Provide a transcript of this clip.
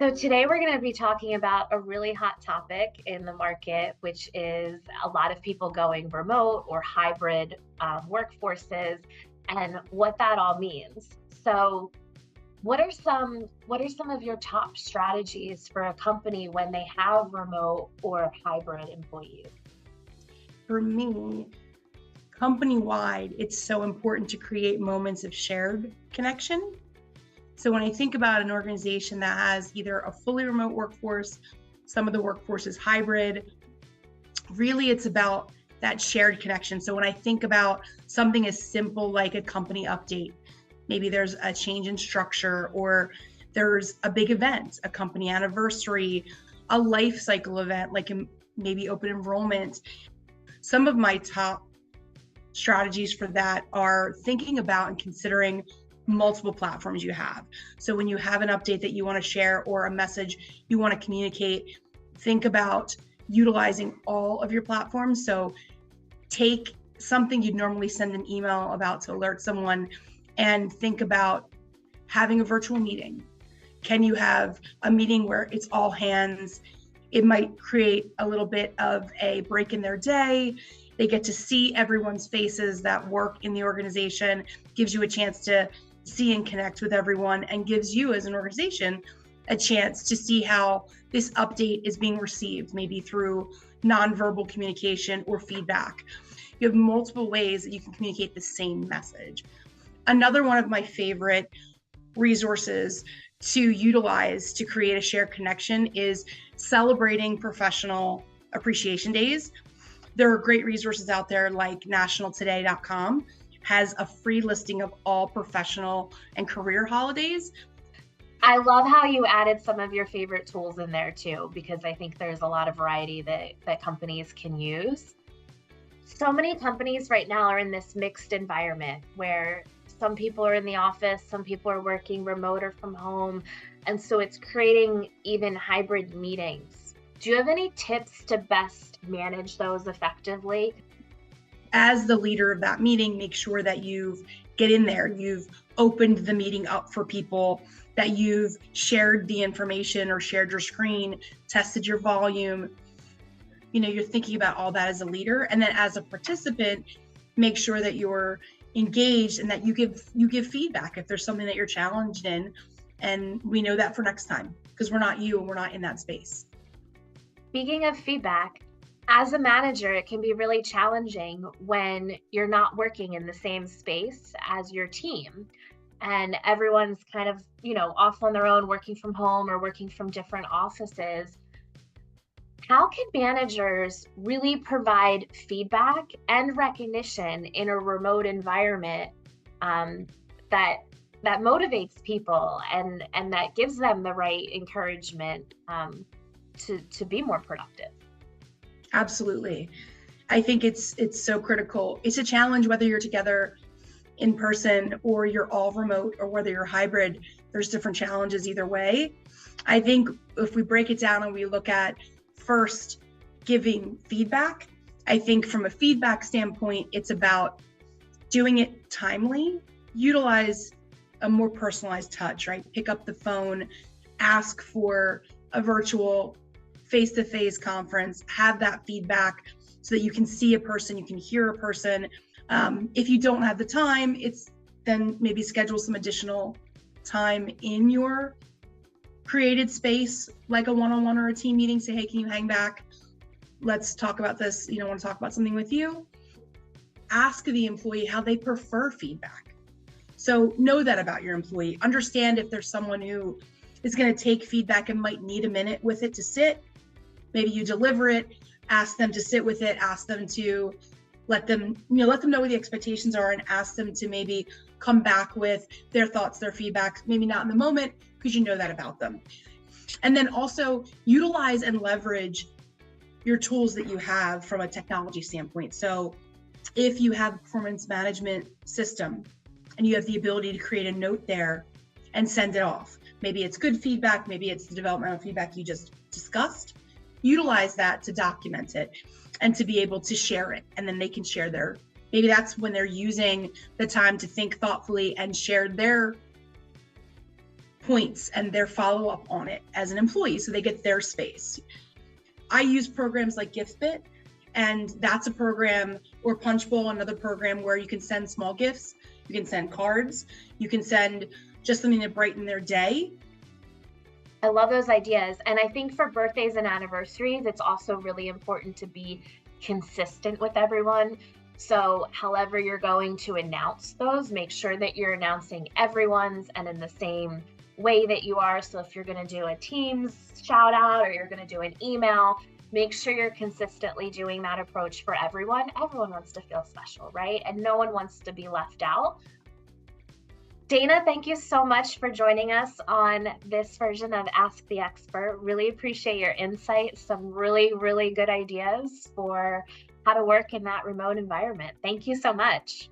So today we're going to be talking about a really hot topic in the market, which is a lot of people going remote or hybrid workforces, and what that all means. So, what are some of your top strategies for a company when they have remote or hybrid employees? For me, company-wide, it's so important to create moments of shared connection. So when I think about an organization that has either a fully remote workforce, some of the workforce is hybrid, really it's about that shared connection. So when I think about something as simple like a company update, maybe there's a change in structure or there's a big event, a company anniversary, a life cycle event like maybe open enrollment. Some of my top strategies for that are thinking about and considering multiple platforms you have. So when you have an update that you want to share or a message you want to communicate, think about utilizing all of your platforms. So take something you'd normally send an email about to alert someone and think about having a virtual meeting. Can you have a meeting where it's all hands? It might create a little bit of a break in their day. They get to see everyone's faces that work in the organization, gives you a chance to see and connect with everyone, and gives you as an organization a chance to see how this update is being received, maybe through nonverbal communication or feedback. You have multiple ways that you can communicate the same message. Another one of my favorite resources to utilize to create a shared connection is celebrating professional appreciation days. There are great resources out there like nationaltoday.com has a free listing of all professional and career holidays. I love how you added some of your favorite tools in there too, because I think there's a lot of variety that companies can use. So many companies right now are in this mixed environment where some people are in the office, some people are working remote or from home. And so it's creating even hybrid meetings. Do you have any tips to best manage those effectively? As the leader of that meeting, make sure that you've get in there, you've opened the meeting up for people, that you've shared the information or shared your screen, tested your volume. You're thinking about all that as a leader. And then as a participant, make sure that you're engaged and that you give feedback if there's something that you're challenged in. And we know that for next time because we're not you and we're not in that space. Speaking of feedback, as a manager, it can be really challenging when you're not working in the same space as your team and everyone's kind of, off on their own, working from home or working from different offices. How can managers really provide feedback and recognition in a remote environment that motivates people and that gives them the right encouragement to be more productive? Absolutely. I think it's so critical. It's a challenge whether you're together in person or you're all remote or whether you're hybrid. There's different challenges either way. I think if we break it down and we look at first giving feedback, I think from a feedback standpoint, it's about doing it timely, utilize a more personalized touch, right? Pick up the phone, ask for a virtual face-to-face conference, have that feedback so that you can see a person, you can hear a person. If you don't have the time, it's then maybe schedule some additional time in your created space, like a one-on-one or a team meeting. Say, hey, can you hang back? Let's talk about this. I want to talk about something with you. Ask the employee how they prefer feedback. So know that about your employee. Understand if there's someone who is going to take feedback and might need a minute with it to sit. Maybe you deliver it, ask them to sit with it, ask them to let them know what the expectations are and ask them to maybe come back with their thoughts, their feedback, maybe not in the moment because you know that about them. And then also utilize and leverage your tools that you have from a technology standpoint. So if you have a performance management system and you have the ability to create a note there and send it off, maybe it's good feedback, maybe it's the developmental feedback you just discussed, utilize that to document it and to be able to share it. And then they can share maybe that's when they're using the time to think thoughtfully and share their points and their follow-up on it as an employee, so they get their space. I use programs like GiftBit, and that's a program, or Punchbowl, another program where you can send small gifts, you can send cards, you can send just something to brighten their day. I love those ideas. And I think for birthdays and anniversaries, it's also really important to be consistent with everyone. So, however, you're going to announce those, make sure that you're announcing everyone's and in the same way that you are. So, if you're going to do a Teams shout out or you're going to do an email, make sure you're consistently doing that approach for everyone. Everyone wants to feel special, right? And no one wants to be left out. Dana, thank you so much for joining us on this version of Ask the Expert. Really appreciate your insight, some really, really good ideas for how to work in that remote environment. Thank you so much.